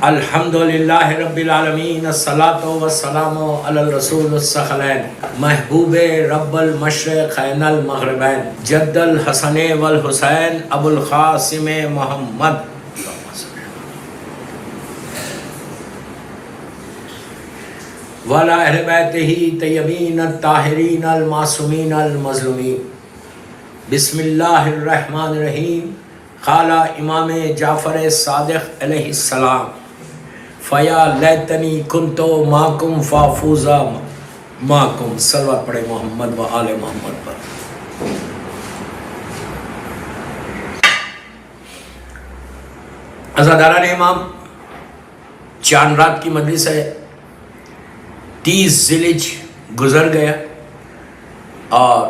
الحمدللہ رب العالمین الصلاۃ والسلام علی الرسول الثقلین محبوب رب المشرقین المغربین جد الحسن والحسین ابو القاسم محمد وعلی اہل بیتہ طیبین الطاہرین المعصومین المظلومین۔ بسم اللہ الرحمن الرحیم۔ قال امام جعفر صادق علیہ السلام فیا لیتنی کنتو معکم فافوزا معکم۔ صلوات پڑھے محمد و آل محمد پر۔ عزاداران امام، چاند رات کی مجلس ہے، 30 ذیلحج گزر گیا اور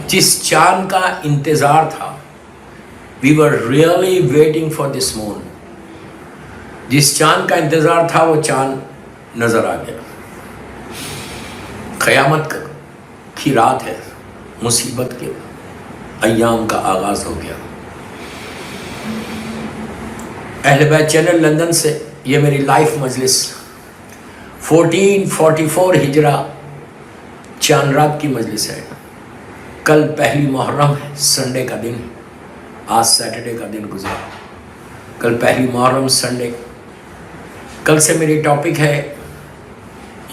جس چاند کا انتظار تھا، we were really waiting for this moon، جس چاند کا انتظار تھا وہ چاند نظر آ گیا۔ قیامت کی رات ہے، مصیبت کے ایام کا آغاز ہو گیا۔ اہل بیت چینل لندن سے یہ میری لائف مجلس 1444 ہجرہ چاند رات کی مجلس ہے۔ کل پہلی محرم ہے، سنڈے کا دن، آج سیٹرڈے کا دن گزرا، کل پہلی محرم سنڈے۔ کل سے میری ٹاپک ہے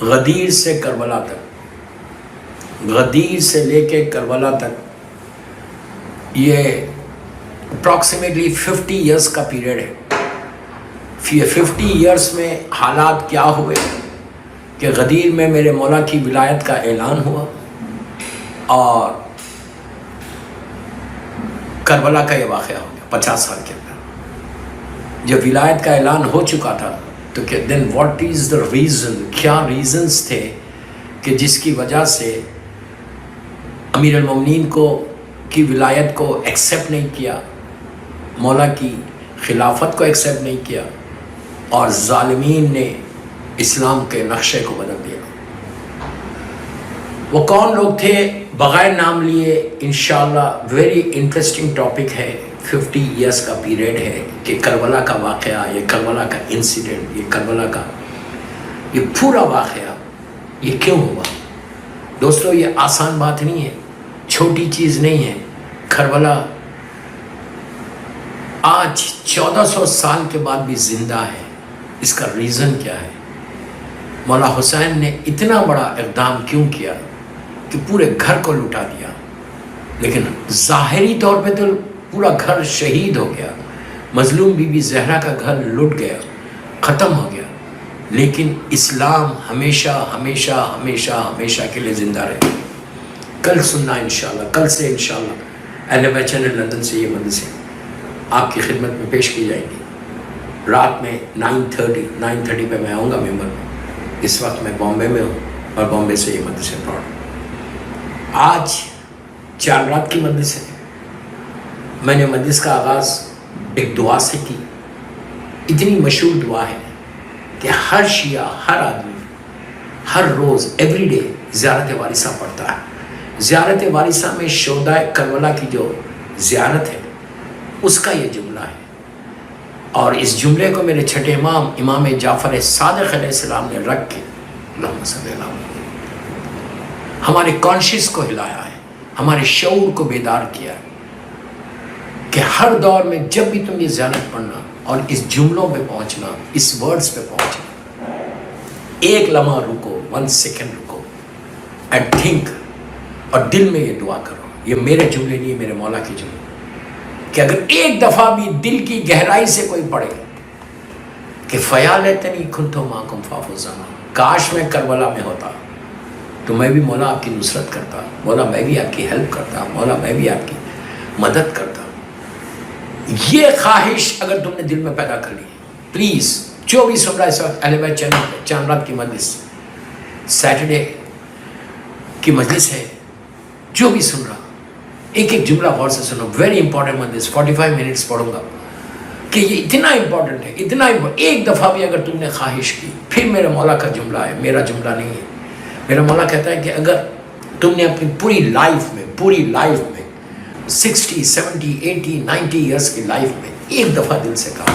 غدیر سے کربلا تک، غدیر سے لے کے کربلا تک۔ یہ اپروکسیمیٹلی 50 ایئرس کا پیریڈ ہے۔ یہ 50 ایئرس میں حالات کیا ہوئے کہ غدیر میں میرے مولا کی ولایت کا اعلان ہوا، اور کربلا کا یہ واقعہ ہو گیا 50 سال کے اندر۔ جب ولایت کا اعلان ہو چکا تھا تو کہ دین واٹ از دا ریزن، کیا ریزنز تھے کہ جس کی وجہ سے امیر المومنین کی ولایت کو ایکسیپٹ نہیں کیا، مولا کی خلافت کو ایکسیپٹ نہیں کیا، اور ظالمین نے اسلام کے نقشے کو بدل دیا۔ وہ کون لوگ تھے بغیر نام لیے انشاءاللہ ویری انٹرسٹنگ ٹاپک ہے۔ 50 ایئرس کا پیریڈ ہے کہ کربلا کا واقعہ، یہ کربلا کا انسیڈنٹ، یہ کربلا کا یہ پورا واقعہ یہ کیوں ہوا۔ دوستو، یہ آسان بات نہیں ہے، چھوٹی چیز نہیں ہے۔ کربلا آج 1400 سال کے بعد بھی زندہ ہے۔ اس کا ریزن کیا ہے؟ مولا حسین نے اتنا بڑا اقدام کیوں کیا کہ پورے گھر کو لٹا دیا، لیکن ظاہری طور پہ تو پورا گھر شہید ہو گیا، مظلوم بی بی زہرا کا گھر لٹ گیا، ختم ہو گیا، لیکن اسلام ہمیشہ ہمیشہ ہمیشہ ہمیشہ کے لیے زندہ رہے۔ کل سننا انشاءاللہ، کل سے انشاءاللہ اہل بیت چینل لندن سے یہ مجلسیں آپ کی خدمت میں پیش کی جائیں گی۔ رات میں 9:30 پہ میں آؤں گا ممبر میں۔ اس وقت میں بامبے میں ہوں اور بامبے سے یہ مجلسیں پڑھ رہا ہوں۔ آج چاند رات کی مجلس ہے۔ میں نے مجلس کا آغاز ایک دعا سے کی۔ اتنی مشہور دعا ہے کہ ہر شیعہ، ہر آدمی ہر روز ایوری ڈے زیارت وارثہ پڑھتا ہے۔ زیارت وارثہ میں شہداء کربلا کی جو زیارت ہے اس کا یہ جملہ ہے، اور اس جملے کو میرے چھٹے امام امام جعفر صادق علیہ السلام نے رکھ کے اللہم صلی اللہ علیہ وسلم ہمارے کانشیس کو ہلایا ہے، ہمارے شعور کو بیدار کیا ہے کہ ہر دور میں جب بھی تم یہ زیارت پڑھنا اور اس جملوں پہ پہنچنا، اس ورڈز پہ پہنچنا، ایک لمحہ رکو، 1 سیکنڈ رکو اینڈ تھنک، اور دل میں یہ دعا کرو۔ یہ میرے جملے نہیں، میرے مولا کے جملے، کہ اگر ایک دفعہ بھی دل کی گہرائی سے کوئی پڑھے کہ فیا لیتنی کنتو معکم فافوزا، کاش میں کربلا میں ہوتا تو میں بھی مولا آپ کی نصرت کرتا، مولا میں بھی آپ کی ہیلپ کرتا، مولا میں بھی آپ کی مدد کرتا۔ یہ خواہش اگر تم نے دل میں پیدا کر لی، پلیز جو بھی سن رہا ہے اس وقت اہل بیت چینل پہ چاند رات کی مجلس، سیٹرڈے کی مجلس ہے، جو بھی سن رہا ایک ایک جملہ غور سے سنو۔ ویری امپورٹنٹ مجلس، 45 منٹس پڑھوں گا کہ یہ اتنا امپورٹنٹ ہے، اتنا ایک دفعہ بھی اگر تم نے خواہش کی، پھر میرے مولا کا جملہ ہے، میرا جملہ نہیں ہے۔ میرا مولا کہتا ہے کہ اگر تم نے اپنی پوری لائف میں 60 70 80 90 ایئرس کی لائف میں ایک دفعہ دل سے کہا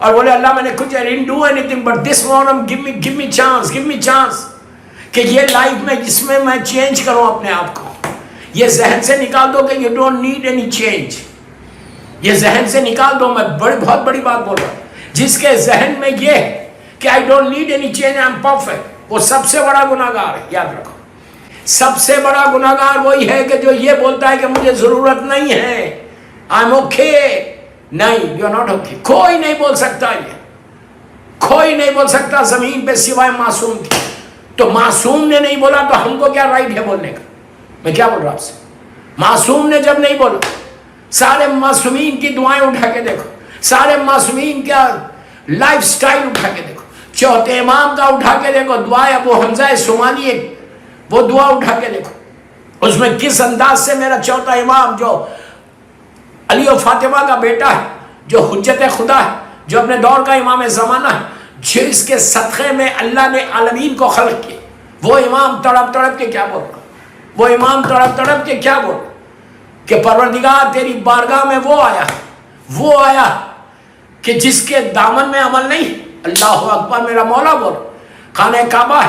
اور بولے اللہ میں نے کچھ I didn't do anything but this morning give me chance کہ یہ لائف میں جس میں چینج کروں اپنے آپ کو. یہ ذہن سے نکال دو کہ you don't need any change. یہ ذہن سے نکال دو. میں بہت بڑی بات بول رہا ہوں. جس کے ذہن میں یہ کہ I don't need any change, I'm perfect, وہ سب سے بڑا گناہگار ہے. یاد رکھو, سب سے بڑا گناہگار وہی ہے کہ جو یہ بولتا ہے کہ مجھے ضرورت نہیں ہے, I'm okay. نہیں, you're not okay. کوئی نہیں بول سکتا, یہ کوئی نہیں بول سکتا زمین پہ سوائے معصوم کی. تو معصوم نے نہیں بولا تو ہم کو کیا رائٹ ہے بولنے کا؟ میں کیا بول رہا ہوں آپ سے؟ معصوم نے جب نہیں بولا, سارے معصومین کی دعائیں اٹھا کے دیکھو, سارے معصومین کا لائف سٹائل اٹھا کے دیکھو, چوتھے امام کا اٹھا کے دیکھو, دعائیں ابو حمزہ صومالی وہ دعا اٹھا کے دیکھو, اس میں کس انداز سے میرا چوتھا امام جو علی و فاطمہ کا بیٹا ہے, جو حجت خدا ہے, جو اپنے دور کا امام زمانہ ہے, جس کے صدقے میں اللہ نے عالمین کو خلق کیا, وہ امام تڑپ تڑپ کے کیا بول رہا, وہ امام تڑپ تڑپ کے کیا بول رہا کہ پروردگار تیری بارگاہ میں وہ آیا کہ جس کے دامن میں عمل نہیں. اللہ اکبر, میرا مولا بول, خانہ کعبہ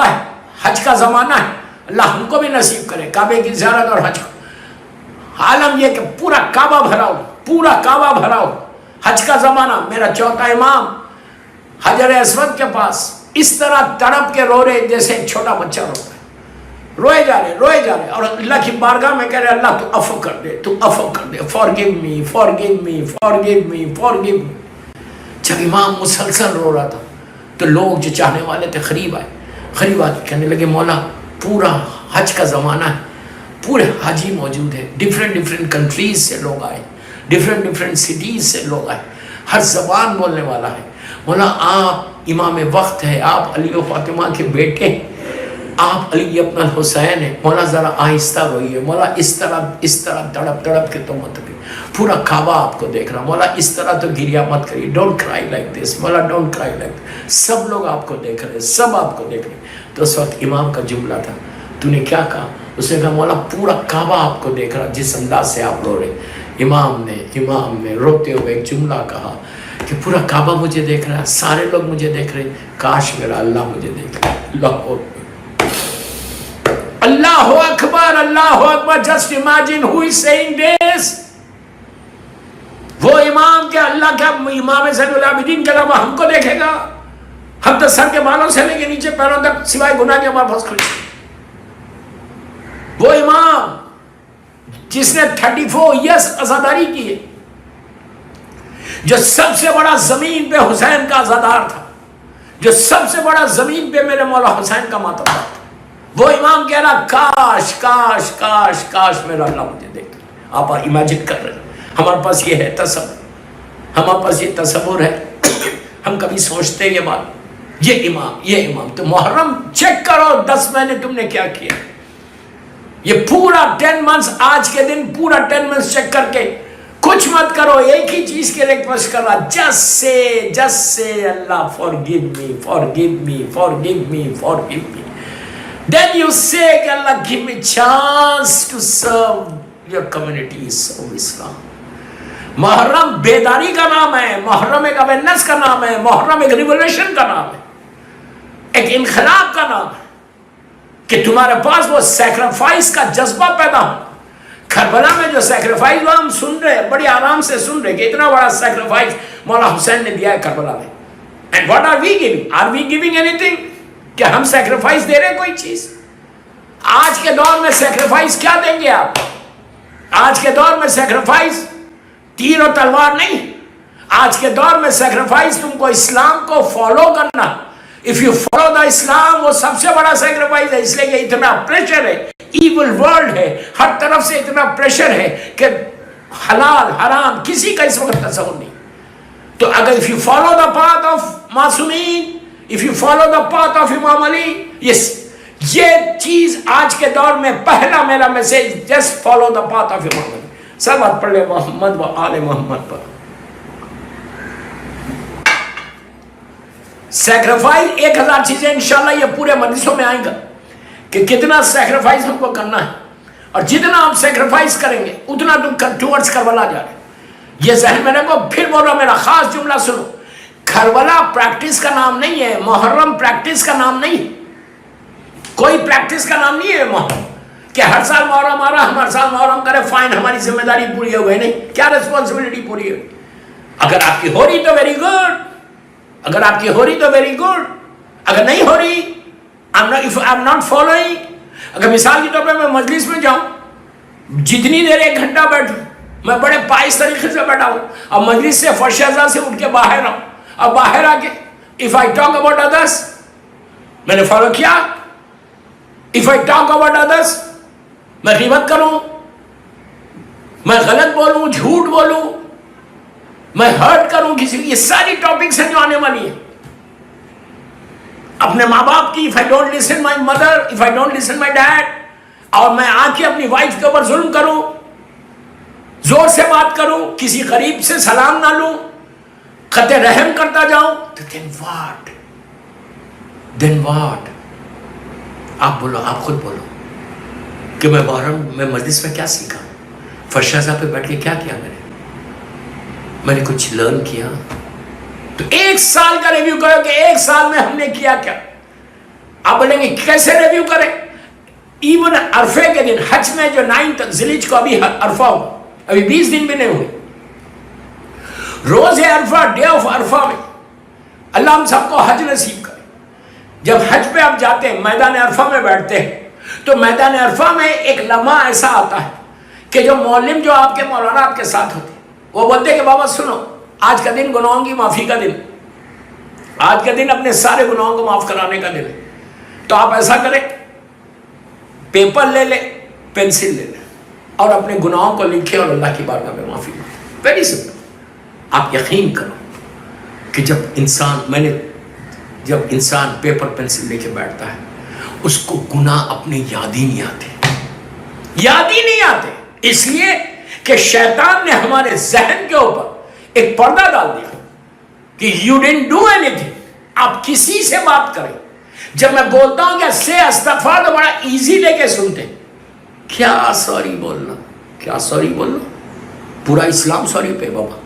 ہے, حج کا زمانہ ہے, اللہ ہم کو بھی نصیب کرے کعبے کی زیارت اور حج کو. عالم یہ کہ پورا کعبہ بھراؤ, حج کا زمانہ, میرا چوتھا امام حجر اسود کے پاس اس طرح تڑپ کے رو رہے جیسے ایک چھوٹا بچہ روتا ہے, روئے جا رہے اور اللہ کی بارگاہ میں کہہ رہے اللہ تو عفو کر دے, forgive me. جب امام مسلسل رو رہا تھا تو لوگ جو چاہنے والے تھے قریب آ کے کہنے لگے مولا پورا حج کا زمانہ ہے, پورے حاجی موجود ہے, ڈیفرنٹ کنٹریز سے لوگ آئے, ڈیفرنٹ سٹیز سے لوگ آئے, ہر زبان بولنے والا ہے. مولا آپ امام وقت ہے, آپ علی و فاطمہ کے بیٹے ہیں, آپ علی ابن الحسین ہیں, مولا ذرا آہستہ روئیے, مولا اس طرح تڑپ کے تو مت بھی, پورا کعبہ آپ کو دیکھ رہا, مولا اس طرح تو گریا مت کریے, ڈونٹ کرائی لائک دس, مولا ڈونٹ کرائی لائک دس, سب لوگ آپ کو دیکھ رہے, سب آپ کو دیکھ رہے. تو اس وقت امام کا جملہ تھا, تو نے کیا کہا؟ اس نے کہا مولا پورا کعبہ آپ کو دیکھ رہا, جس انداز سے آپ رو رہے. امام نے روتے ہوئے ایک جملہ کہا کہ پورا کعبہ مجھے دیکھ رہا ہے, سارے لوگ مجھے دیکھ رہے, کاش میرا اللہ مجھے دیکھ رہا. اللہ اکبر. Just imagine who is saying this. وہ امام کے اللہ کا امام زین العابدین کے علاوہ ہم کو دیکھے گا؟ ہم تو سر کے بالوں سے لے کے نیچے پیروں تک سوائے گناہ کے ہمارے پاس کھڑے. وہ امام جس نے 34 ایئرس عزاداری کی ہے, جو سب سے بڑا زمین پہ حسین کا عزادار تھا, جو سب سے بڑا زمین پہ میرے مولا حسین کا ماتمدار تھا, وہ امام کہہ رہا کاش کاش کاش کاش میرا اللہ مجھے دیکھ. آپ امیجن کر رہے ہیں, ہمارے پاس یہ ہے تصور, ہمارے پاس یہ تصور ہے, ہم کبھی سوچتے یہ بات, یہ امام. تو محرم چیک کرو 10 مہینے تم نے کیا کیا, یہ پورا 10 months, آج کے دن پورا 10 months چیک کر کے کچھ مت کرو, ایک ہی چیز کے ریکویسٹ کر رہا, just say Allah forgive me. Then you say کہ اللہ give me chance to serve your community, serve Islam. محرم بیداری کا نام ہے, محرم ایک اویئرنیس کا نام ہے, محرم ایک ریولیوشن کا نام ہے, ایک انقلاب کا نام ہے کہ تمہارے پاس وہ سیکریفائس کا جذبہ پیدا ہو. کربلا میں جو سیکریفائس ہم سن رہے, بڑی آرام سے سن رہے کہ اتنا بڑا سیکریفائس مولا حسین نے دیا ہے کربلا میں. And what are we giving? Are we giving anything? کہ ہم سیکریفائس دے رہے کوئی چیز؟ آج کے دور میں سیکریفائس کیا دیں گے آپ؟ آج کے دور میں سیکریفائس تیر و تلوار نہیں. آج کے دور میں سیکریفائس تم کو اسلام کو فالو کرنا. If you follow the اسلام, وہ سب سے بڑا سیکریفائس ہے. اس لیے کہ اتنا پریشر ہے, ایول ورلڈ ہے, ہر طرف سے اتنا پریشر ہے کہ حلال حرام کسی کا اس وقت تصور نہیں. تو اگر if you follow the path of معصومین, if you follow the path of امام علی, yes, یہ چیز آج کے دور میں پہلا میرا message, just follow the path of امام علی. سب بات پڑھ لے محمد و آل محمد پر. سیکریفائس 1000 چیزیں انشاءاللہ یہ پورے مجلسوں میں آئیں گا کہ کتنا سیکریفائس ہم کو کرنا ہے, اور جتنا ہم سیکریفائس کریں گے اتنا تم ٹورڈز کربلا جا رہے. یہ ذہن میں رکھو. پھر بولو میرا خاص جملہ سنو. کربلا پریکٹس کا نام نہیں ہے, محرم پریکٹس کا نام نہیں, کوئی پریکٹس کا نام نہیں ہے محرم کہ ہر سال محرم آ رہا ہم ہر سال محرم کرے, فائن ہماری ذمہ داری پوری ہو گئی. نہیں, کیا ریسپانسبلٹی پوری ہوئی؟ اگر آپ کی ہو رہی تو ویری گڈ, اگر آپ کی ہو رہی تو ویری گڈ, اگر نہیں ہو رہی I'm not following. اگر مثال کے طور پہ میں مجلس میں جاؤں, جتنی دیر 1 گھنٹہ بیٹھوں, میں بڑے پائس طریقے سے بیٹھا ہوں, اب مجلس سے فرش ازا سے اٹھ کے باہر آؤں, اب باہر آ کے if I talk about others, میں نے فالو کیا. if I talk about others, میں غیبت کروں, میں غلط بولوں, جھوٹ بولوں, میں ہرٹ کروں کسی, یہ ساری ٹاپکس ہیں جو آنے والی ہیں. اپنے ماں باپ کی, if I don't listen my mother, if I don't listen my dad, اور میں آ کے اپنی وائف کے اوپر ظلم کروں, زور سے بات کروں, کسی غریب سے سلام نہ لوں, خط رحم کرتا جاؤں, تو then what? آپ بولو, آپ خود بولو کہ میں محرم میں مجلس میں کیا سیکھا, فرش ازا پہ بیٹھ کے کیا کیا میں نے کچھ لرن کیا. تو 1 سال کا ریویو کرو کہ 1 سال میں ہم نے کیا کیا. آپ بولیں گے کیسے ریویو کریں؟ ایون عرفے کے دن, حج میں جو 9 ذیلحجہ کو ابھی عرفہ ہوا, ابھی 20 دن بھی نہیں ہوئے, روز عرفہ, ڈے آف عرفہ میں اللہ ہم سب کو حج نصیب کرے. جب حج پہ آپ جاتے ہیں, میدان عرفہ میں بیٹھتے ہیں, تو میدان عرفہ میں ایک لمحہ ایسا آتا ہے کہ جو معلم, جو آپ کے مولانا آپ کے ساتھ ہوتے ہیں, وہ بولتے ہیں کہ بابا سنو, آج کا دن گناہوں کی معافی کا دن, آج کا دن اپنے سارے گناہوں کو معاف کرانے کا دن ہے. تو آپ ایسا کریں, پیپر لے لیں, پینسل لے لیں, اور اپنے گناہوں کو لکھیں اور اللہ کی بارگاہ میں معافی مانگیں. Very simple. آپ یقین کرو کہ جب انسان پیپر پینسل لے کے بیٹھتا ہے, اس کو گناہ اپنے یاد ہی نہیں آتے, اس لیے کہ شیطان نے ہمارے ذہن کے اوپر ایک پردہ ڈال دیا کہ you didn't do anything. آپ کسی سے بات کریں, جب میں بولتا ہوں کہ سے استغفار, تو بڑا ایزی لے کے سنتے, کیا سوری بولنا, کیا سوری بولنا, پورا اسلام سوری پہ بابا.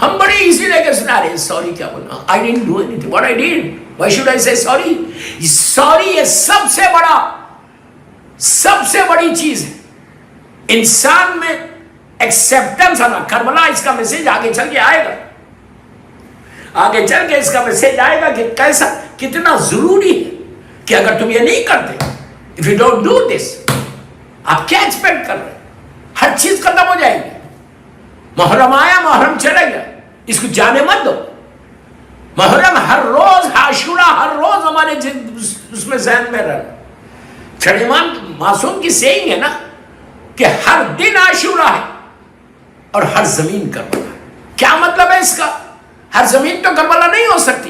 ہم بڑے ایزی لے کے سنا رہے ہیں, سوری کیا بولنا, I didn't do anything, what I did, why should I say sorry. Sorry یہ سب سے بڑی چیز ہے انسان میں, ایکسیپٹنس آنا. کربلا اس کا میسج آگے چل کے آئے گا, آگے چل کے اس کا میسج آئے گا کہ کیسا, کتنا ضروری ہے کہ اگر تم یہ نہیں کرتے, if you don't do this, آپ کیا ایکسپیکٹ کر رہے ہیں, ہر چیز ختم ہو جائے گی. محرم آیا, محرم چلے گیا, اس کو جانے مت دو. محرم ہر روز, عاشورہ ہر روز ہمارے اس میں ذہن میں رہنا. سلیمان معصوم کی سیئنگ ہے نا کہ ہر دن عاشورہ ہے اور ہر زمین کربلا ہے. کیا مطلب ہے اس کا؟ ہر زمین تو کربلا نہیں ہو سکتی.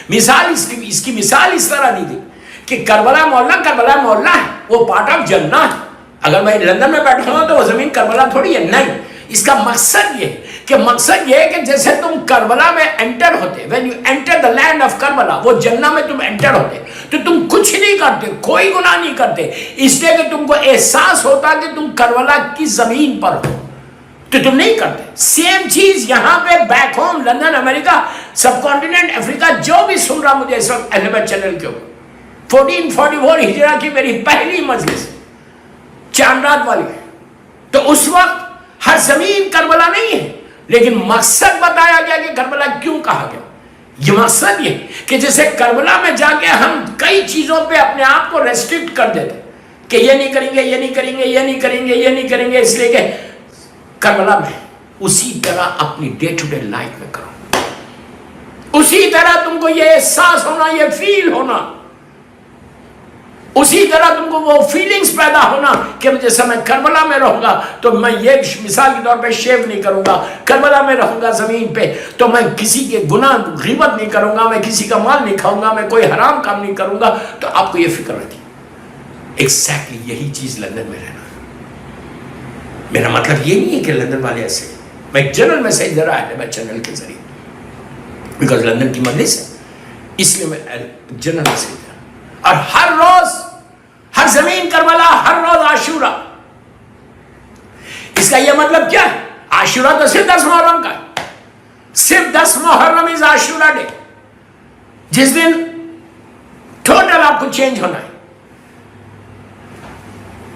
مثال اس کی مثال اس طرح دی تھی کہ کربلا محلہ ہے, وہ پارٹ آف جنہ ہے. اگر میں لندن میں بیٹھا ہوں تو وہ زمین کربلا تھوڑی ہے, نہیں. اس کا مقصد یہ ہے کہ جیسے تم کربلا میں انٹر ہوتے, when you enter the land of Karbala, وہ جنہ میں تم انٹر ہوتے, تو تم کچھ نہیں کرتے, کوئی گناہ نہیں کرتے, اس لیے کہ تم کو احساس ہوتا کہ تم کربلا کی زمین پر ہو, تو تم نہیں کرتے. سیم چیز یہاں پہ بیک ہوم, لندن, امریکہ, سب کانٹیننٹ, افریقہ, جو بھی سن رہا مجھے اس وقت اہل چینل کے اوپر, 1444 ہجرہ کی میری پہلی مجلس چاند رات والی, تو اس وقت ہر زمین کربلا نہیں ہے, لیکن مقصد بتایا گیا کہ کربلا کیوں کہا گیا. یہ مقصد یہ کہ جیسے کربلا میں جا کے ہم کئی چیزوں پہ اپنے آپ کو ریسٹرکٹ کر دیتے کہ یہ نہیں کریں گے, یہ نہیں کریں گے, یہ نہیں کریں گے, یہ نہیں کریں گے, اس لیے کہ کربلا میں اسی طرح اپنی ڈے ٹو ڈے لائف میں کرو. اسی طرح تم کو یہ احساس ہونا, یہ فیل ہونا, اسی طرح تم کو وہ فیلنگز پیدا ہونا کہ جیسے میں کربلا میں رہوں گا تو میں یہ مثال کے طور پہ شیو نہیں کروں گا, کربلا میں رہوں گا زمین پہ تو میں کسی کے گناہ غیبت نہیں کروں گا, میں کسی کا مال نہیں کھاؤں گا, میں کوئی حرام کام نہیں کروں گا. تو آپ کو یہ فکر رہتی. ایگزیکٹلی یہی چیز لندن میں رہنا. میرا مطلب یہ نہیں ہے کہ لندن والے ایسے, میں ایک جنرل میسج دے رہا ہے چینل کے ذریعے, بیکاز لندن کی مجلس ہے, اس لیے میں جنرل میسج دے رہا. اور ہر روز, ہر زمین کربلا, ہر روز عاشورہ. اس کا کا یہ مطلب کیا ہے؟ عاشورہ تو صرف 10 محرم کا ہے، صرف 10 محرم از عاشورہ ڈے، جس دن ٹوٹل آپ کو چینج ہونا ہے.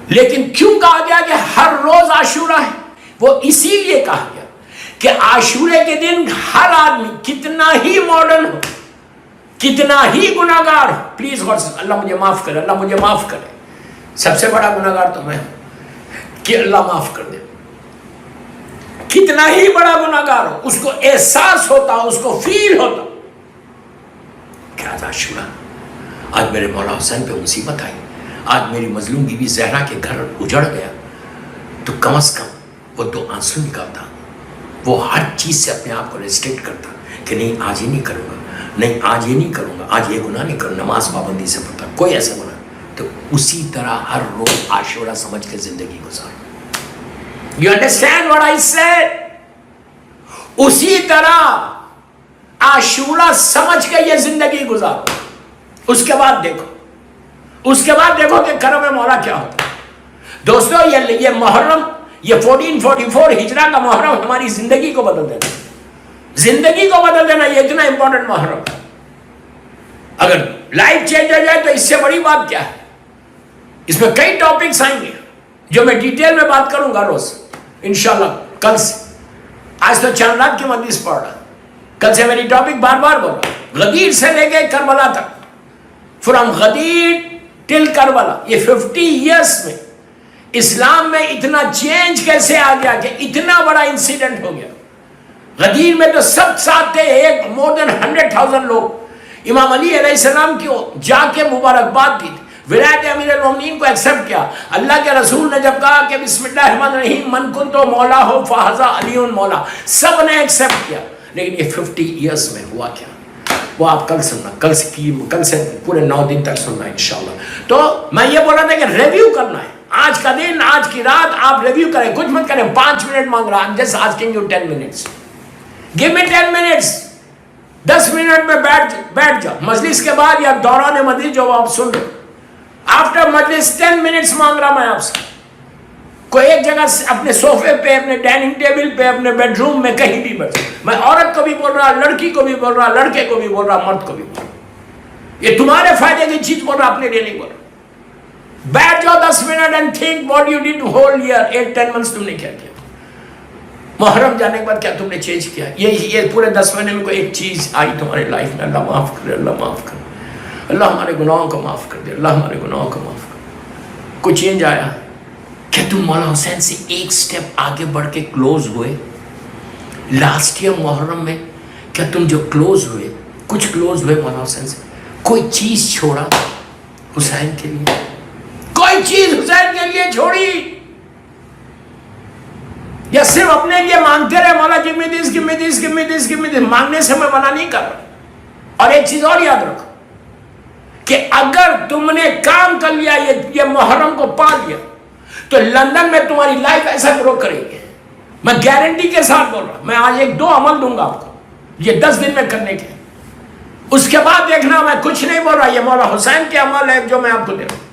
لیکن کیوں کہا گیا کہ ہر روز عاشورہ ہے؟ وہ اسی لیے کہا گیا کہ عاشورے کے دن ہر آدمی کتنا ہی ماڈرن ہو، کتنا ہی گناہ گار ہو، پلیز غور سے، اللہ مجھے معاف کرے، اللہ مجھے معاف کرے، سب سے بڑا گناہ گار تو میں ہوں، کہ اللہ معاف کر دے. کتنا ہی بڑا گناہ گار ہو، اس کو احساس ہوتا، اس کو فیل ہوتا کیا عاشورہ. آج میرے مولا حسین پہ مصیبت آئی، آج میری مظلوم بی بی زہرا کے گھر اجڑ گیا، تو کم از کم وہ 2 آنسو نکالتا، وہ ہر چیز سے اپنے آپ کو ریسٹرکٹ کرتا کہ نہیں آج یہ نہیں کروں گا، نہیں آج یہ نہیں کروں گا، آج یہ گناہ نہیں کروں، نماز پابندی سے پڑھتا، کوئی ایسا گناہ. تو اسی طرح ہر روز عاشورہ سمجھ کے زندگی گزارو. You understand what I said؟ اسی طرح عاشورہ سمجھ کے یہ زندگی گزارو. اس کے بعد دیکھو کہ کرم مولا کیا ہوتا ہے. دوستو یہ محرم، یہ 1444 ہجرہ کا محرم ہماری زندگی کو بدل دینا، زندگی کو بدل دینا. یہ اتنا امپورٹنٹ محرم، اگر لائف چینج ہو جائے تو اس سے بڑی بات کیا ہے. اس میں کئی ٹاپکس آئیں گے جو میں ڈیٹیل میں بات کروں گا روز انشاءاللہ. کل سے، آج تو چند رات کی مجلس پڑھ رہا، کل سے میری ٹاپک بار بار بول رہا، غدیر سے لے کے کربلا تک، فرام غدیر ٹل کربلا. یہ 50 ایئرس میں اسلام میں اتنا چینج کیسے آ گیا کہ اتنا بڑا انسیڈنٹ ہو گیا. غدیر میں تو سب ساتھ تھے، ایک مور دین 100,000 لوگ. امام علی علیہ السلام کی جا کے مبارکباد دی تھی، ولایت امیر المومنین کو ایکسپٹ کیا. اللہ کے رسول نے جب کہا کہ بسم اللہ الرحمن الرحیم من کنت مولا ہو فہذا علی مولا، سب نے ایکسپٹ کیا. لیکن یہ 50 ایئرس میں ہوا کیا، وہ آپ کل سننا، کل سے پورے 9 دن تک سننا انشاءاللہ. تو میں یہ بول رہا تھا کہ ریویو کرنا ہے. آج کا دن، آج کی رات آپ ریویو کریں، کچھ مت کریں. 5 منٹ مانگ رہا ہوں، just asking you 10 minutes, give me 10 minutes. 10 minute میں بیٹھ جاؤ مجلس کے بعد یا دوران مجلس جو آپ سن لو. آفٹر مجلس 10 منٹس مانگ رہا میں آپ سے. کوئی ایک جگہ اپنے صوفے پہ، اپنے ڈائننگ ٹیبل پہ، اپنے بیڈ روم میں، کہیں بھی بیٹھ. میں عورت کو بھی بول رہا، لڑکی کو بھی بول رہا، لڑکے کو بھی بول رہا، مرد کو بھی بول رہا. یہ تمہارے فائدے کی چیز بول رہا، اپنے لیے نہیں بول رہا. بیٹھ جاؤ 10 minute and think what you did whole year 8-10 months تم نے کیا کیا. محرم جانے کے بعد کیا تم نے چینج کیا. یہ پورے 10 مہینے میں کوئی ایک چیز آئی تمہاری لائف میں. اللہ معاف کرے، اللہ معاف کرے، اللہ ہمارے گناہوں کو معاف کر دے، اللہ ہمارے گناہوں کو معاف کر. کوئی چینج آیا کیا؟ تم مولا حسین سے ایک سٹیپ آگے بڑھ کے کلوز ہوئے. لاسٹ ایئر محرم میں کیا تم جو کلوز ہوئے، کچھ کلوز ہوئے مولا حسین سے؟ کوئی چیز چھوڑا حسین کے لیے؟ کوئی چیز حسین کے لیے چھوڑی؟ یا صرف اپنے لیے مانگتے رہے مولا give me this, give me this, give me this, give me this. مانگنے سے میں منع نہیں کر رہا. اور ایک چیز اور یاد رکھو کہ اگر تم نے کام کر لیا، یہ محرم کو پا لیا، تو لندن میں تمہاری لائف ایسا گرو کرے گی. میں گارنٹی کے ساتھ بول رہا ہوں. میں آج 1-2 عمل دوں گا آپ کو، یہ 10 دن میں کرنے کے. اس کے بعد دیکھنا، میں کچھ نہیں بول رہا، یہ مولا حسین کے عمل ہے جو میں آپ کو دے رہا ہوں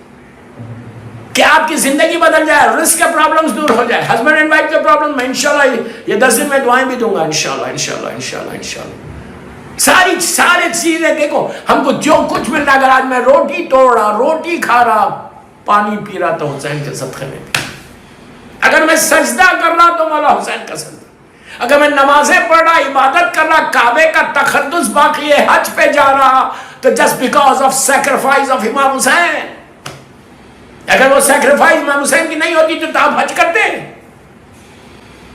کہ آپ کی زندگی بدل جائے، رزق کے پرابلمز دور ہو جائے، ہسبینڈ اینڈ وائف کے پرابلم. میں انشاءاللہ یہ 10 دن میں دعائیں بھی دوں گا انشاءاللہ انشاءاللہ انشاءاللہ انشاءاللہ. ساری چیزیں دیکھو، ہم کو جو کچھ مل رہا، اگر آج میں روٹی توڑ رہا، روٹی کھا رہا، پانی پی رہا، تو حسین کے صدقے میں. اگر میں سجدہ کر رہا تو مولا حسین کا سجدہ. اگر میں نمازیں پڑھ رہا، عبادت کر رہا، کعبے کا تقدس باقی ہے، حج پہ جا رہا، تو just because of sacrifice of امام حسین. اگر وہ سیکریفائس امام حسین کی نہیں ہوتی تو آپ حج کرتے،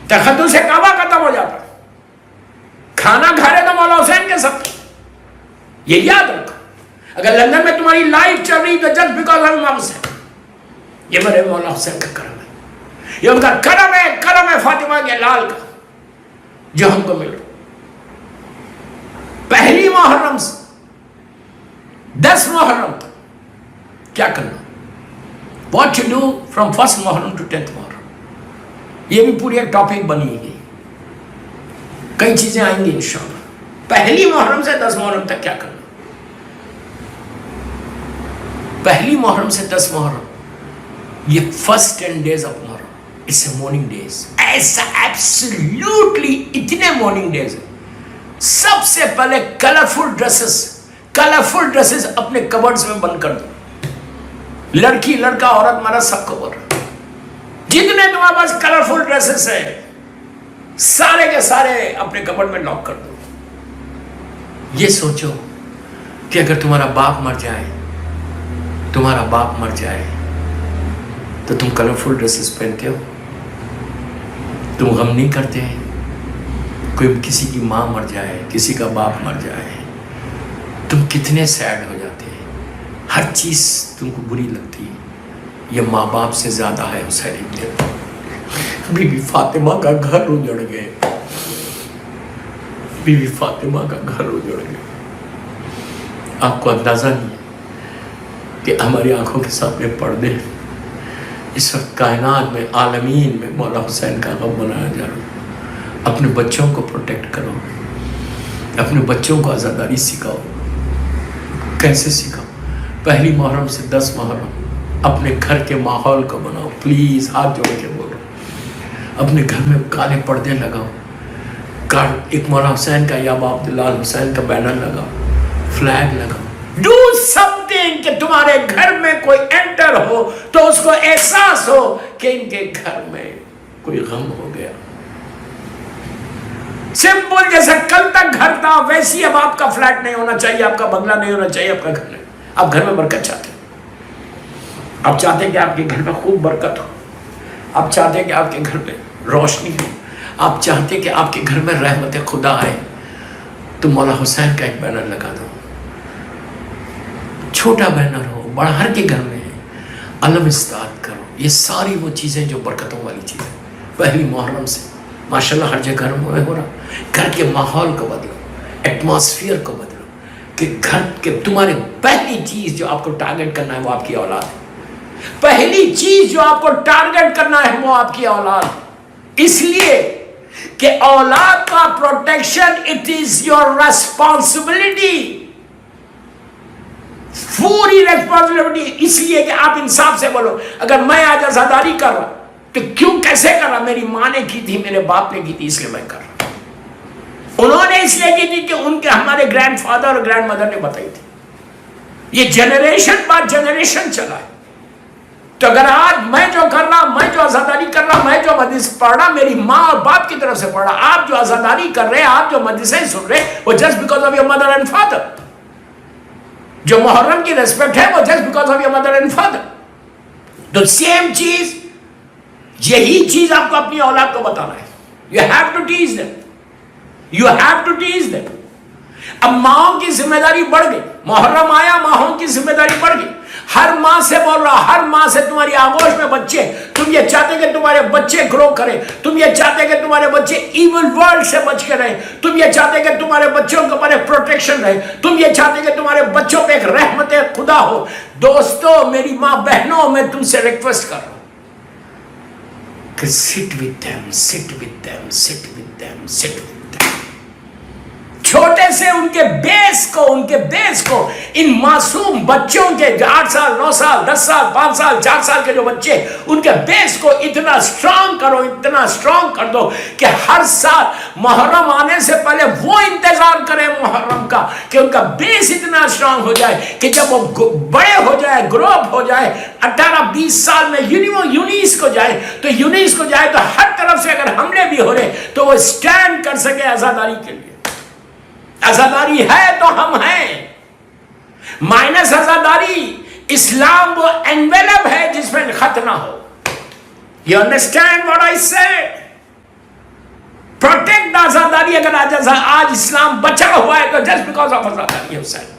تقدس کعبہ ختم ہو جاتا. کھانا کھا رہے تو مولا حسین کے ساتھ. یہ یاد رکھو. اگر لندن میں تمہاری لائف چل رہی تو جسٹ بیکاز آف امام حسین. یہ میرے مولا حسین کا کرم ہے، یہ ان کا کرم ہے فاطمہ کے لال کا جو ہم کو مل رہا. پہلی محرم سے 10 محرم تک کیا کرنا، what to do from 1st Muharram to 10th محرم. یہ بھی پوری ایک ٹاپک بنی گئی، کئی چیزیں آئیں گی انشاءاللہ. پہلی محرم سے 10 محرم تک کیا کرنا. پہلی محرم سے 10 محرم یہ first 10 days of Muharram. It's a morning days. ایسا absolutely اتنے morning days ہیں. سب سے پہلے کلرفل ڈریسز اپنے کبرڈز میں بند کر دو. لڑکی لڑکا عورت مرد سب کو بول رہا جتنے تمہارے پاس کلرفل ڈریسز ہیں سارے کے سارے اپنے کبرڈ میں لاک کر دو. یہ سوچو کہ اگر تمہارا باپ مر جائے تو تم کلرفل ڈریسز پہنتے ہو؟ تم غم نہیں کرتے ہیں؟ کوئی کسی کی ماں مر جائے، کسی کا باپ مر جائے، تم کتنے سیڈ ہو جاتے ہیں. ہر چیز تم کو بری لگتی ہے. یہ ماں باپ سے زیادہ ہے حسین ابن بی بی فاطمہ کا گھر اجڑ گئے. بی بی فاطمہ کا گھر اجڑ گئے. آپ کو اندازہ نہیں ہے کہ ہماری آنکھوں کے سامنے پردے ہیں. اس وقت کائنات میں عالمین میں مولا حسین کا غم منایا جا رہا ہے. اپنے بچوں کو پروٹیکٹ کرو، اپنے بچوں کو عزاداری سکھاؤ. کیسے سکھاؤ؟ پہلی محرم سے 10 محرم اپنے گھر کے ماحول کو بناؤ. پلیز ہاتھ جوڑ کے بولو. اپنے گھر میں کالے پردے لگاؤ. ایک مولا حسین کا یا باب عبداللہ حسین کا بینر لگاؤ، فلیگ لگاؤ. ڈو سم تھنگ کہ تمہارے گھر میں کوئی انٹر ہو تو اس کو احساس ہو کہ ان کے گھر میں کوئی غم ہو گیا. سمپل جیسے کل تک گھر تھا ویسی اب آپ کا فلیٹ نہیں ہونا چاہیے، آپ کا بنگلہ نہیں ہونا چاہیے، آپ کا گھر نہیں. آپ گھر میں برکت چاہتے ہیں. آپ چاہتے ہیں کہ آپ کے گھر میں خوب برکت ہو. آپ چاہتے ہیں کہ آپ کے گھر میں روشنی ہو. آپ چاہتے ہیں کہ آپ کے گھر میں رحمت خدا آئے. تو مولا حسین کا ایک بینر لگا دو. چھوٹا بینر ہو، بڑا ہر کے گھر میں ہے. علم استعاد کرو. یہ ساری وہ چیزیں جو برکتوں والی چیزیں پہلی محرم سے ماشاءاللہ ہر جگہ میں ہو رہا. گھر کے ماحول کو بدلو، ایٹماسفیئر کو بدلو. کہ گھر کے تمہارے پہلی چیز جو آپ کو ٹارگٹ کرنا ہے وہ آپ کی اولاد ہے. پہلی چیز جو آپ کو ٹارگٹ کرنا ہے وہ آپ کی اولاد ہے. اس لیے کہ اولاد کا protection it is your responsibility, پوری ریسپانسبلٹی. اس لیے کہ آپ انصاف سے بولو. اگر میں آج عزاداری کر رہا تو کیوں کیسے کر رہا؟ میری ماں نے کی تھی، میرے باپ نے کی تھی، اس لیے میں کر رہا. انہوں نے اس لیے کی تھی کہ ان کے ہمارے گرینڈ فادر اور گرینڈ مدر نے بتائی تھی. یہ جنریشن بعد جنریشن چلا ہے. تو اگر آج میں جو کر رہا، میں جو عزاداری کر رہا، میں جو مدرسہ پڑھ رہا، میری ماں اور باپ کی طرف سے پڑھ رہا. آپ جو عزاداری کر رہے ہیں، آپ جو مدرسے سن رہے ہیں، وہ just because of your mother and father. جو محرم کی ریسپیکٹ ہے وہ just because of your mother and father. تو سیم چیز، یہی چیز آپ کو اپنی اولاد کو بتانا ہے. You have to teach them. You have to teach them. اب ماؤں کی ذمہ داری بڑھ گئی. محرم آیا، ماؤں کی ذمہ داری بڑھ گئی. ہر ماں سے بول رہا، ہر ماں سے تمہاری آغوش میں بچے، تم یہ چاہتے کہ تمہارے بچے گرو کریں، تم یہ چاہتے کہ تمہارے بچے ایول ورلڈ سے بچ کے رہیں، تم یہ چاہتے کہ تمہارے بچوں کے اوپر پروٹیکشن رہے، تم یہ چاہتے کہ تمہارے بچوں پہ ایک رحمت خدا ہو. دوستو، میری ماں بہنوں، میں تم سے ریکویسٹ کر رہا ہوں کہ sit with them, sit with them, sit with them, sit with them. چھوٹے سے ان کے بیس کو ان معصوم بچوں کے 8 سال 9 سال 10 سال 5 سال 4 سال کے جو بچے، ان کے بیس کو اتنا اسٹرانگ کرو، اتنا اسٹرانگ کر دو کہ ہر سال محرم آنے سے پہلے وہ انتظار کریں محرم کا، کہ ان کا بیس اتنا اسٹرانگ ہو جائے کہ جب وہ بڑے ہو جائے، گرو اپ ہو جائے، 18-20 سال میں یونیس کو جائے تو ہر طرف سے اگر حملے بھی ہو رہے تو وہ اسٹینڈ کر سکے عزاداری کے لیے. عزاداری ہے تو ہم ہیں. مائنس عزاداری اسلام وہ انویلپ ہے جس میں خط نہ ہو. You understand what I said? Protect the عزاداری. اگر آج اسلام بچا ہوا ہے تو just because of عزاداری حسین.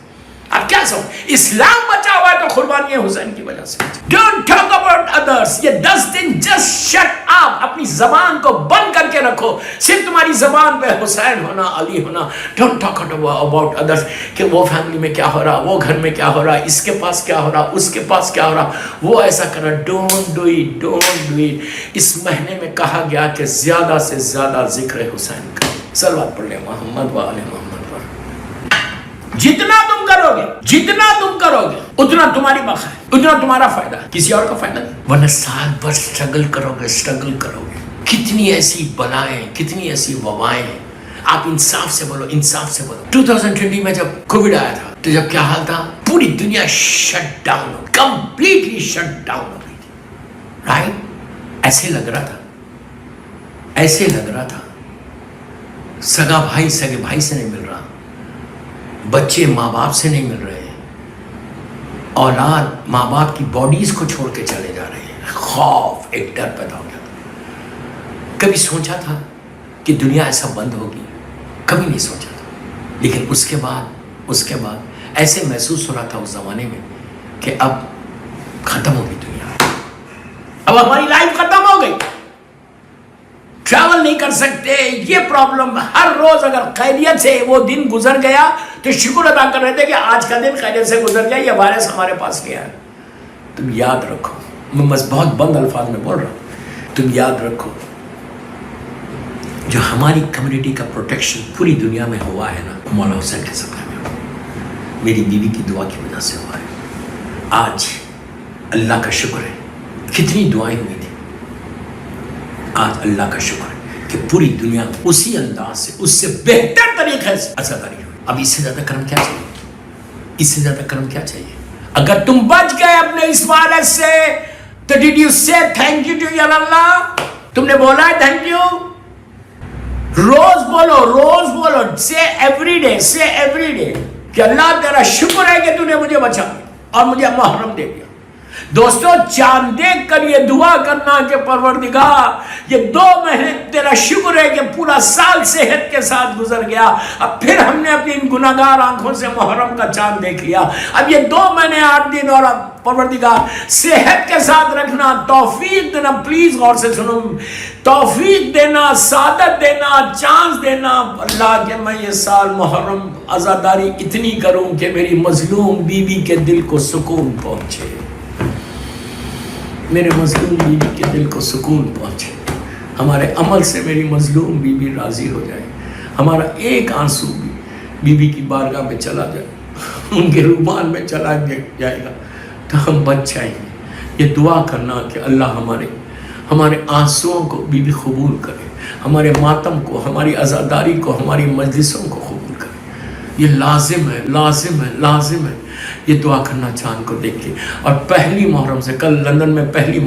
آپ کیا سمجھ؟ اسلام بچا ہوا ہے تو قربانی حسین کی وجہ سے. Don't talk about others. یہ 10 دن just shut up. اپنی زبان کو بند کر کے رکھو. صرف تمہاری زبان پہ حسین ہونا، علی ہونا. Don't talk about others. کہ وہ فیملی میں کیا ہو رہا، وہ گھر میں کیا ہو رہا، اس کے پاس کیا ہو رہا، اس کے پاس کیا ہو رہا، وہ ایسا کر رہا. Don't do it. اس مہینے میں کہا گیا کہ زیادہ سے زیادہ ذکر حسین کا. صلوات پڑھ لیں محمد و آل محمد. جتنا تم کرو گے اتنا تمہاری بقا ہے. اتنا تمہارا فائدہ ہے, کسی اور کا فائدہ نہیں. ورنہ سال بھر اسٹرگل کرو گے. کتنی ایسی بلائیں, کتنی ایسی وبائیں ہیں. آپ انصاف سے بولو. 2020 میں جب کووڈ آیا تھا تو جب کیا حال تھا, پوری دنیا shut down, completely shut down ہو گئی تھی, رائٹ. ایسے لگ رہا تھا سگا بھائی سگے بھائی سے نہیں مل رہا, بچے ماں باپ سے نہیں مل رہے, اولاد ماں باپ کی باڈیز کو چھوڑ کے چلے جا رہے ہیں. خوف, ایک ڈر پیدا ہو گیا تھا. کبھی سوچا تھا کہ دنیا ایسا بند ہوگی؟ کبھی نہیں سوچا تھا. لیکن اس کے بعد ایسے محسوس ہو رہا تھا اس زمانے میں کہ اب ختم ہوگی دنیا, اب ہماری لائف ختم ہو گئی, ٹریول نہیں کر سکتے. یہ پرابلم ہر روز اگر خیریت سے وہ دن گزر گیا تو شکر ادا کر رہے تھے کہ آج کا دن خیریت سے گزر گیا, یہ وائرس ہمارے پاس گیا ہے. تم یاد رکھو, میں بس بہت بند الفاظ میں بول رہا ہوں, تم یاد رکھو جو ہماری کمیونٹی کا پروٹیکشن پوری دنیا میں ہوا ہے نا, مولا حسین کے صدقے میں, میری بیوی کی دعا کی وجہ سے ہوا ہے. آج اللہ کا شکر ہے, کتنی دعائیں ہوئی تھی, آج اللہ کا شکر ہے کہ پوری دنیا اسی انداز سے, اس سے بہتر طریقے سے عزاداری ہوئی. اب اس سے زیادہ کرم کیا چاہیے؟ اگر تم بچ گئے اپنے اس وائرس سے تو ڈیڈ یو سے تھینک یو ٹو یور اللہ؟ تم نے بولا ہے تھینک یو؟ روز بولو, سے ایوری ڈے کہ اللہ تیرا شکر ہے کہ تو نے مجھے بچا اور مجھے محرم دے دیا. دوستو, چاند دیکھ کر یہ دعا کرنا کہ پروردگار یہ 2 مہینے تیرا شکر ہے کہ پورا سال صحت کے ساتھ گزر گیا, اب پھر ہم نے اپنی گناہگار آنکھوں سے محرم کا چاند دیکھ لیا, اب یہ 2 مہینے 8 دن اور اب پروردگار صحت کے ساتھ رکھنا, توفیق دینا. پلیز غور سے سنو, توفیق دینا, سعادت دینا, چانس دینا. اللہ کہ میں یہ سال محرم عزاداری اتنی کروں کہ میری مظلوم بیوی کے دل کو سکون پہنچے, میرے مظلوم بیوی کے دل کو سکون پہنچے, ہمارے عمل سے میری مظلوم بیوی راضی ہو جائے, ہمارا ایک آنسو بھی بیوی کی بارگاہ میں چلا جائے, ان کے روبان میں چلا جائے گا تو ہم بچ جائیں گے. یہ دعا کرنا کہ اللہ ہمارے آنسوؤں کو بیوی قبول کرے, ہمارے ماتم کو, ہماری عزاداری کو, ہماری مجلسوں کو قبول کرے. یہ لازم ہے یہ دعا کرنا چاند کو دیکھ کے. اور پہلی محرم سے, کل لندن میں پہلی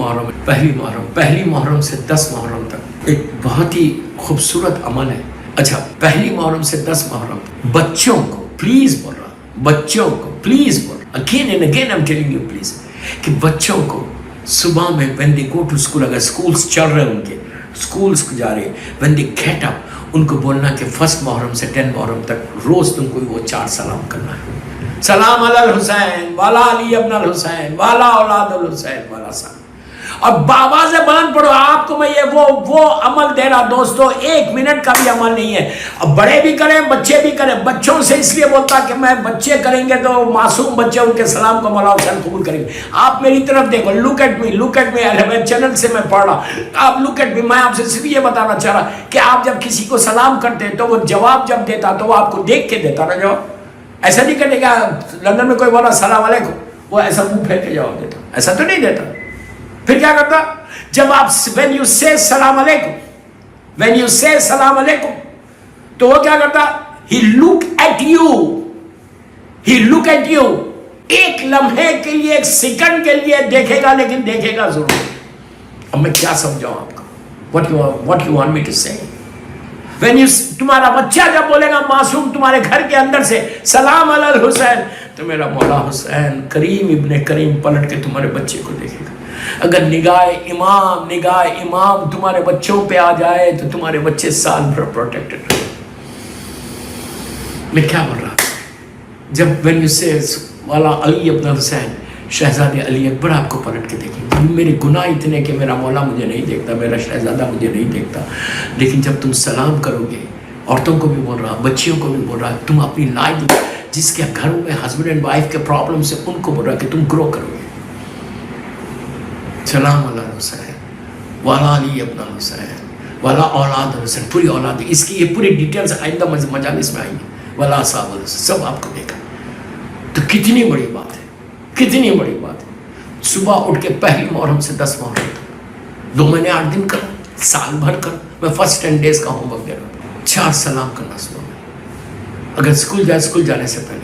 محرم سے 10 محرم تک ایک بہت ہی خوبصورت عمل ہے. اچھا, پہلی محرم سے 10 محرم بچوں کو, پلیز بول رہا ہوں, بچوں کو پلیز بول رہا ہوں, again and again I am telling you please, کہ بچوں کو صبح میں when they go to school, اگر سکولز چل رہے ہیں ان کے, سکولز کو جا رہے, when they get up, ان کو بولنا کہ 1 محرم سے 10 محرم تک روز تم کو وہ 4 سلام کرنا ہے. سلام علی الحسین والا علی ابن الحسین والا اولاد الحسین والا سلام. اور آواز بلند پڑھو. آپ کو میں یہ وہ عمل دے رہا دوستو, 1 منٹ کا بھی عمل نہیں ہے. اب بڑے بھی کریں, بچے بھی کریں. بچوں سے اس لیے بولتا کہ میں بچے کریں گے تو معصوم بچے ان کے سلام کو مولا حسین قبول کریں گے. آپ میری طرف دیکھو, لک ایٹ می, چینل سے میں پڑھ رہا, آپ لک ایٹ می. میں آپ سے صرف یہ بتانا چاہ رہا کہ آپ جب کسی کو سلام کرتے تو وہ جواب جب دیتا تو وہ آپ کو دیکھ کے دیتا نا جواب. ایسا نہیں کرنے کا, لندن میں کوئی بولا السلام علیکم, وہ ایسا منہ پھیر کے جواب دیتا, ایسا تو نہیں دیتا. پھر کیا کرتا, جب آپ when you say السلام علیکم تو وہ کیا کرتا, he look at you, ایک لمحے کے لیے, ایک سیکنڈ کے لیے دیکھے گا, لیکن دیکھے گا ضرور. اب میں کیا سمجھاؤں آپ کو, what you want me to say? تمہارا بچہ جب بولے گا معصوم تمہارے گھر کے اندر سے سلام علی الحسین, تو میرا مولا حسین کریم ابن کریم پلٹ کے تمہارے بچے کو دیکھے گا. اگر نگاہ امام تمہارے بچوں پہ آ جائے تو تمہارے بچے سال بھر پروٹیکٹڈ رہے. میں کیا بول رہا ہوں, جب when you say والا علی ابن حسین, شہزادے علی اکبر آپ کو پلٹ کے دیکھیں گے. میرے گناہ اتنے کہ میرا مولا مجھے نہیں دیکھتا, میرا شہزادہ مجھے نہیں دیکھتا, لیکن جب تم سلام کرو گے, عورتوں کو بھی بول رہا, بچیوں کو بھی بول رہا, تم اپنی لائف جس کے گھروں میں ہسبینڈ اینڈ وائف کے پرابلم سے ان کو بول رہا کہ تم گرو کرو گے. سلام علی حسین والا علی ابن حسین والا اولاد حسین, پوری اولاد. اس کی یہ پوری ڈیٹیلز آئندہ مجالس میں آئیں گی. والا صاحب سب آپ کو دیکھا, تو کتنی بڑی بات ہے, کتنی بڑی بات ہے. صبح اٹھ کے پہلی محرم سے 10 محرم تک 2 مہینے 8 دن کرو, سال بھر کرو. میں فرسٹ 10 days کا ہوم ورک دے رہا ہوں. 4 سلام کرنا صبح میں, اگر اسکول جائے اسکول جانے سے پہلے.